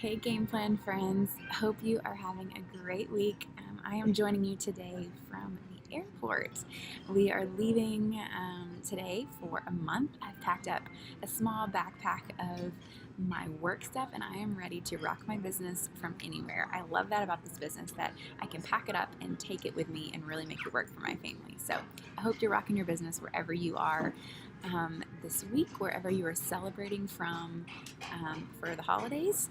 Hey, Game Plan friends. Hope you are having a great week. I am joining you today from the airport. We are leaving today for a month. I've packed up a small backpack of my work stuff and I am ready to rock my business from anywhere. I love that about this business, that I can pack it up and take it with me and really make it work for my family. So I hope you're rocking your business wherever you are this week, wherever you are celebrating from for the holidays.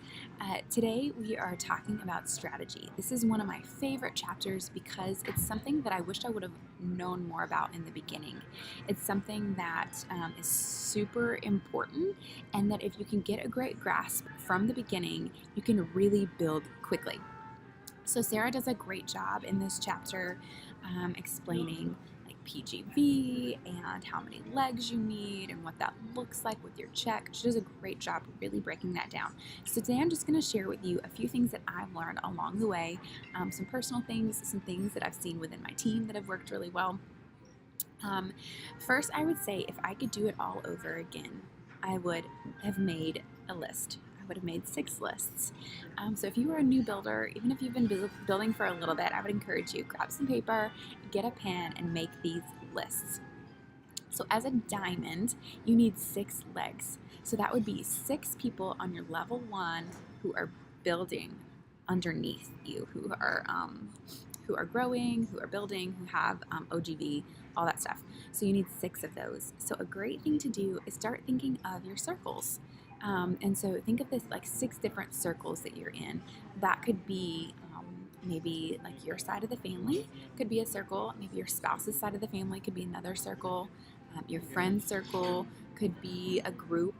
Today we are talking about strategy. This is one of my favorite chapters because it's something that I wish I would have known more about in the beginning. It's something that is super important, and that if you can get a great grasp from the beginning, you can really build quickly. So Sarah does a great job in this chapter explaining like PGV and how many legs you need and what that looks like with your check. She does a great job really breaking that down. So today I'm just going to share with you a few things that I've learned along the way, some personal things, some things that I've seen within my team that have worked really well. First, I would say if I could do it all over again, I would have made a list. I would have made 6 lists. So if you are a new builder, even if you've been building for a little bit, I would encourage you, grab some paper, get a pen, and make these lists. So as a diamond, you need 6 legs. So that would be 6 people on your level 1 who are building underneath you, who are growing, who are building, who have OGV, all that stuff. So you need 6 of those. So a great thing to do is start thinking of your circles. And so think of this like 6 different circles that you're in. That could be maybe like your side of the family could be a circle. Maybe your spouse's side of the family could be another circle. Your friend's circle could be a group.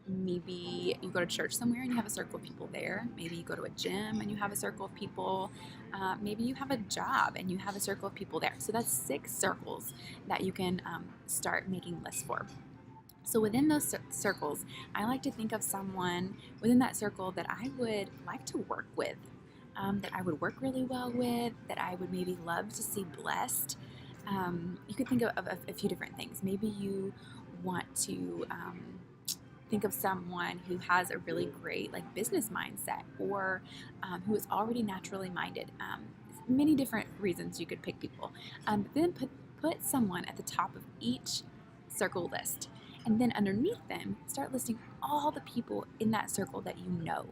Maybe you go to church somewhere and you have a circle of people there. Maybe you go to a gym and you have a circle of people. Maybe you have a job and you have a circle of people there. So that's 6 circles that you can start making lists for. So within those circles, I like to think of someone within that circle that I would like to work with, that I would work really well with, that I would maybe love to see blessed. You could think of a few different things. Maybe you want to think of someone who has a really great like business mindset, or who is already naturally minded. Many different reasons you could pick people. But then put someone at the top of each circle list. And then underneath them, start listing all the people in that circle that you know.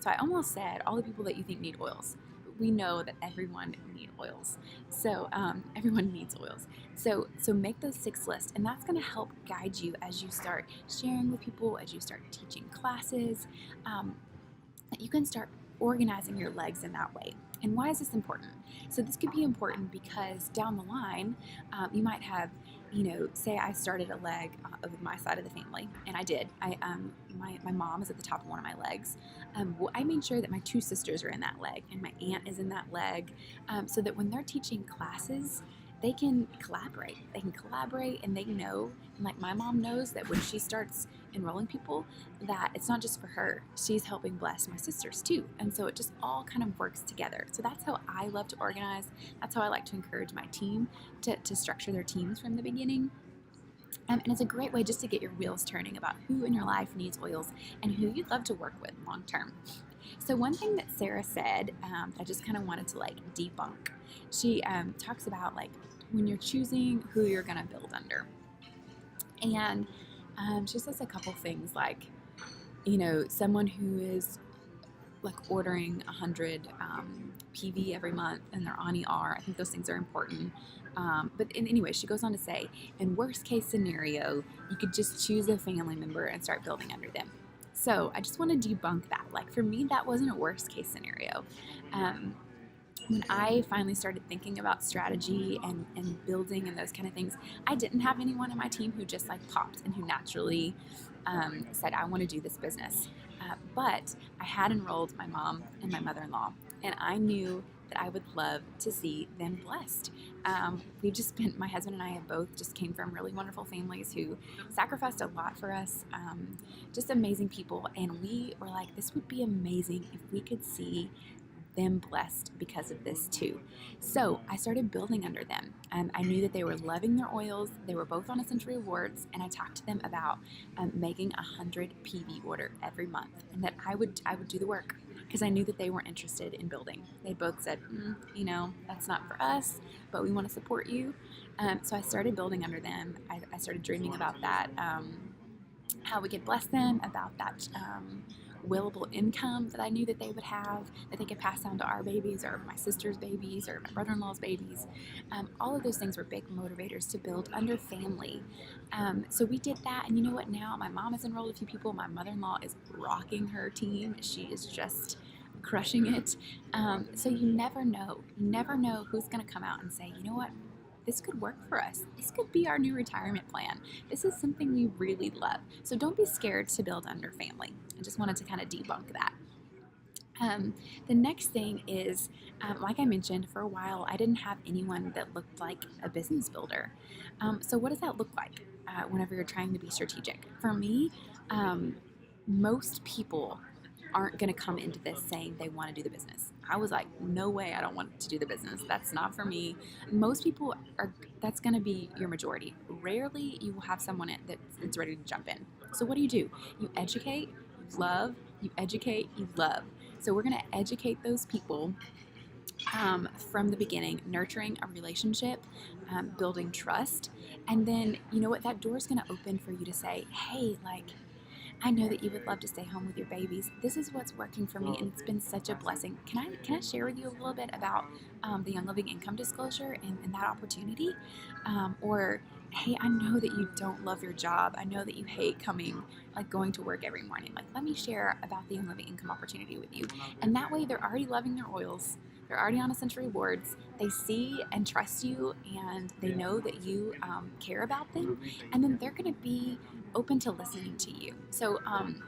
So I almost said all the people that you think need oils. But we know that everyone needs oils. So everyone needs oils. So make those 6 lists, and that's going to help guide you as you start sharing with people, as you start teaching classes. That you can start organizing your legs in that way. And why is this important? So this could be important because down the line, you might have, say I started a leg with my side of the family, and I did. My mom is at the top of one of my legs. I made sure that my 2 sisters are in that leg, and my aunt is in that leg, so that when they're teaching classes, they can collaborate. They can collaborate, and they know, and like my mom knows that when she starts enrolling people, that it's not just for her. She's helping bless my sisters too. And so it just all kind of works together. So that's how I love to organize. That's how I like to encourage my team to structure their teams from the beginning. And it's a great way just to get your wheels turning about who in your life needs oils and who you'd love to work with long term. So one thing that Sarah said that I just kind of wanted to like debunk, she talks about like when you're choosing who you're going to build under. And she says a couple things like, someone who is like ordering 100 PV every month and they're on ER. I think those things are important. Anyway, she goes on to say, in worst case scenario, you could just choose a family member and start building under them. So I just want to debunk that. Like for me, that wasn't a worst case scenario. When I finally started thinking about strategy and building and those kind of things, I didn't have anyone in my team who just like popped and who naturally said, I want to do this business. But I had enrolled my mom and my mother-in-law, and I knew that I would love to see them blessed. My husband and I have both just came from really wonderful families who sacrificed a lot for us, just amazing people. And we were like, this would be amazing if we could see them blessed because of this too. So I started building under them. I knew that they were loving their oils. They were both on Essential Rewards, and I talked to them about making 100 PV order every month, and that I would do the work because I knew that they weren't interested in building. They both said, that's not for us, but we want to support you. So I started building under them. I started dreaming about that, how we could bless them, about that willable income that I knew that they would have, that they could pass down to our babies or my sister's babies or my brother-in-law's babies. All of those things were big motivators to build under family. So we did that, and you know what? Now my mom has enrolled a few people. My mother-in-law is rocking her team. She is just crushing it. So you never know. You never know who's going to come out and say, you know what? This could work for us. This could be our new retirement plan. This is something we really love. So don't be scared to build under family. I just wanted to kind of debunk that. The next thing is, like I mentioned, for a while I didn't have anyone that looked like a business builder. So what does that look like whenever you're trying to be strategic? For me, most people aren't going to come into this saying they want to do the business. I was like, no way, I don't want to do the business. That's not for me. Most people that's going to be your majority. Rarely you will have someone that's ready to jump in. So what do? You educate, you love, you educate, you love. So we're going to educate those people from the beginning, nurturing a relationship, building trust. And then, you know what, that door is going to open for you to say, hey, I know that you would love to stay home with your babies. This is what's working for me, and it's been such a blessing. Can I share with you a little bit about the Young Living income disclosure and that opportunity? Or, hey, I know that you don't love your job. I know that you hate going to work every morning. Let me share about the Young Living income opportunity with you. And that way, they're already loving their oils. They're already on Essential Rewards. They see and trust you, and they know that you care about them, and then they're going to be open to listening to you. So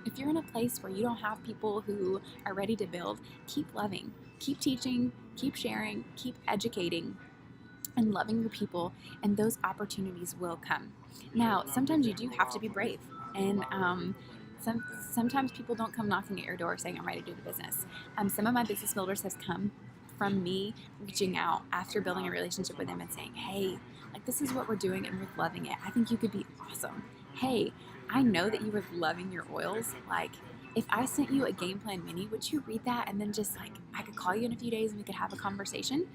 if you're in a place where you don't have people who are ready to build, keep loving, keep teaching, keep sharing, keep educating, and loving your people, and those opportunities will come. Now, sometimes you do have to be brave, and sometimes people don't come knocking at your door saying, I'm ready to do the business. Some of my business builders have come from me reaching out after building a relationship with them and saying, hey, this is what we're doing and we're loving it. I think you could be awesome. Hey, I know that you were loving your oils. If I sent you a game plan mini, would you read that? And then just I could call you in a few days and we could have a conversation.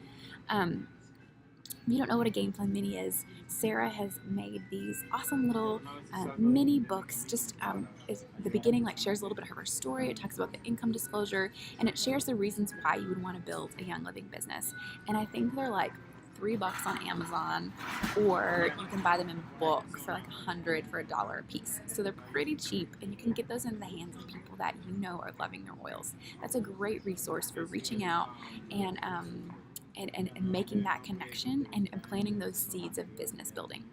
If you don't know what a game plan mini is, Sarah has made these awesome little mini books. Just is the beginning shares a little bit of her story. It talks about the income disclosure, and it shares the reasons why you would want to build a Young Living business. And I think they're $3 on Amazon, or you can buy them in bulk for $100 for $1 a piece. So they're pretty cheap, and you can get those into the hands of people that you know are loving their oils. That's a great resource for reaching out and making that connection and planting those seeds of business building.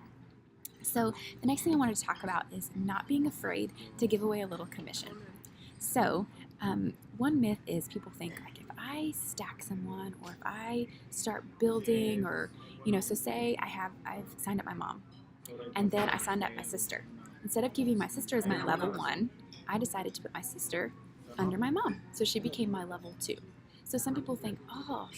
So the next thing I wanted to talk about is not being afraid to give away a little commission. So one myth is people think if I stack someone, or if I start building, or so say I've signed up my mom, and then I signed up my sister. Instead of keeping my sister as my level 1, I decided to put my sister under my mom, so she became my level 2. So some people think, oh,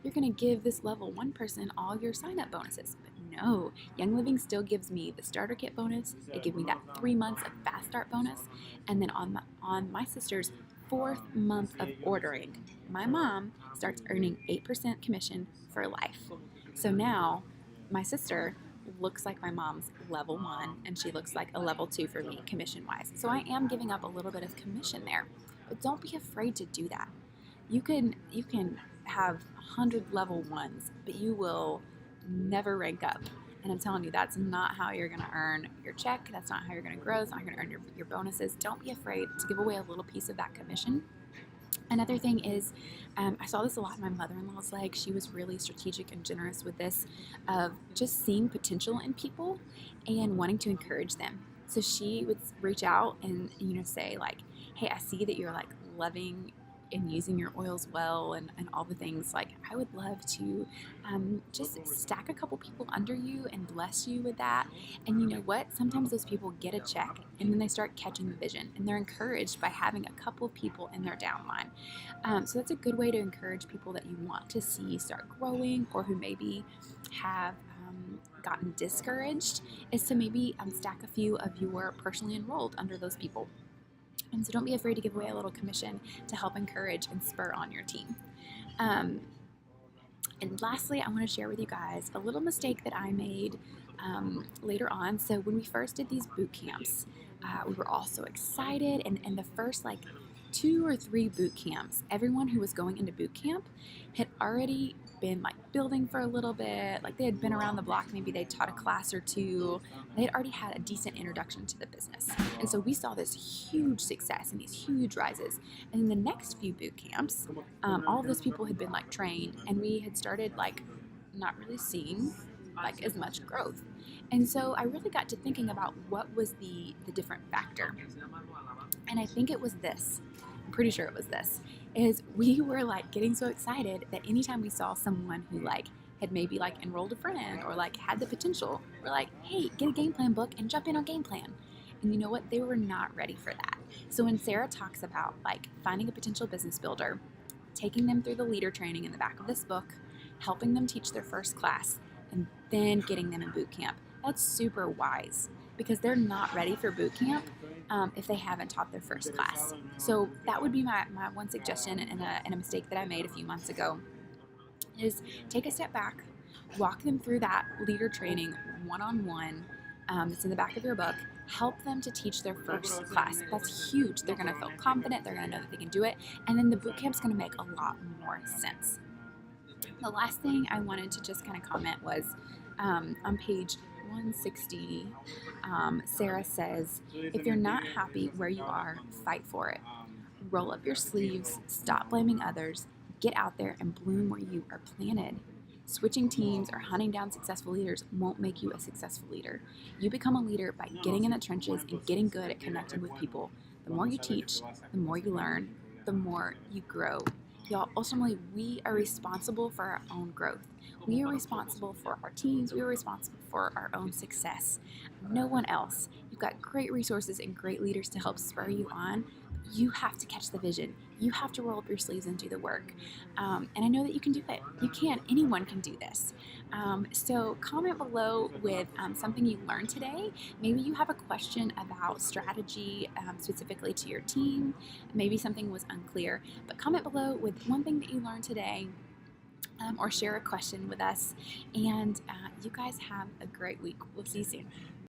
you're going to give this level 1 person all your sign-up bonuses. But no, Young Living still gives me the starter kit bonus. It gives me that 3 months of fast start bonus. And then on my sister's 4th month of ordering, my mom starts earning 8% commission for life. So now my sister looks like my mom's level 1, and she looks like a level 2 for me commission-wise. So I am giving up a little bit of commission there. But don't be afraid to do that. You can have 100 level 1s, but you will never rank up. And I'm telling you, that's not how you're going to earn your check. That's not how you're going to grow. It's not how you're going to earn your bonuses. Don't be afraid to give away a little piece of that commission. Another thing is, I saw this a lot in my mother-in-law's leg. She was really strategic and generous with this, of just seeing potential in people and wanting to encourage them. So she would reach out and say hey, I see that you're loving and using your oils well and all the things, like I would love to just stack a couple people under you and bless you with that. And you know what? Sometimes those people get a check and then they start catching the vision and they're encouraged by having a couple of people in their downline. So that's a good way to encourage people that you want to see start growing or who maybe have gotten discouraged, is to maybe stack a few of your personally enrolled under those people. And so don't be afraid to give away a little commission to help encourage and spur on your team. Um, and lastly, I want to share with you guys a little mistake that I made later on. So when we first did these boot camps, we were all so excited. And the first like 2 or 3 boot camps, everyone who was going into boot camp had already been like building for a little bit. Like they had been around the block, maybe they taught a class or two. They had already had a decent introduction to the business. And so we saw this huge success and these huge rises. And in the next few boot camps, all of those people had been like trained, and we had started like not really seeing like as much growth. And so I really got to thinking about what was the different factor. And I think it was this. I'm pretty sure it was this. Is we were like getting so excited that anytime we saw someone who like had maybe like enrolled a friend or like had the potential, we're like, hey, get a game plan book and jump in on game plan. And you know what? They were not ready for that. So when Sarah talks about like finding a potential business builder, taking them through the leader training in the back of this book, helping them teach their first class, and then getting them in boot camp, that's super wise because they're not ready for boot camp if they haven't taught their first class. So that would be my one suggestion and a mistake that I made a few months ago, is take a step back, walk them through that leader training one-on-one. It's in the back of your book. Help them to teach their first class. That's huge. They're going to feel confident. They're going to know that they can do it. And then the boot camp's going to make a lot more sense. The last thing I wanted to just kind of comment was on page 160, Sarah says, if you're not happy where you are, fight for it. Roll up your sleeves, stop blaming others, get out there and bloom where you are planted. Switching teams or hunting down successful leaders won't make you a successful leader. You become a leader by getting in the trenches and getting good at connecting with people. The more you teach, the more you learn, the more you grow. Y'all, ultimately, we are responsible for our own growth. We are responsible for our teams. We are responsible for our own success. No one else. You've got great resources and great leaders to help spur you on. You have to catch the vision. You have to roll up your sleeves and do the work. And I know that you can do it. You can. Anyone can do this. So comment below with something you learned today. Maybe you have a question about strategy specifically to your team. Maybe something was unclear. But comment below with one thing that you learned today. Or share a question with us. And you guys have a great week. We'll see you soon.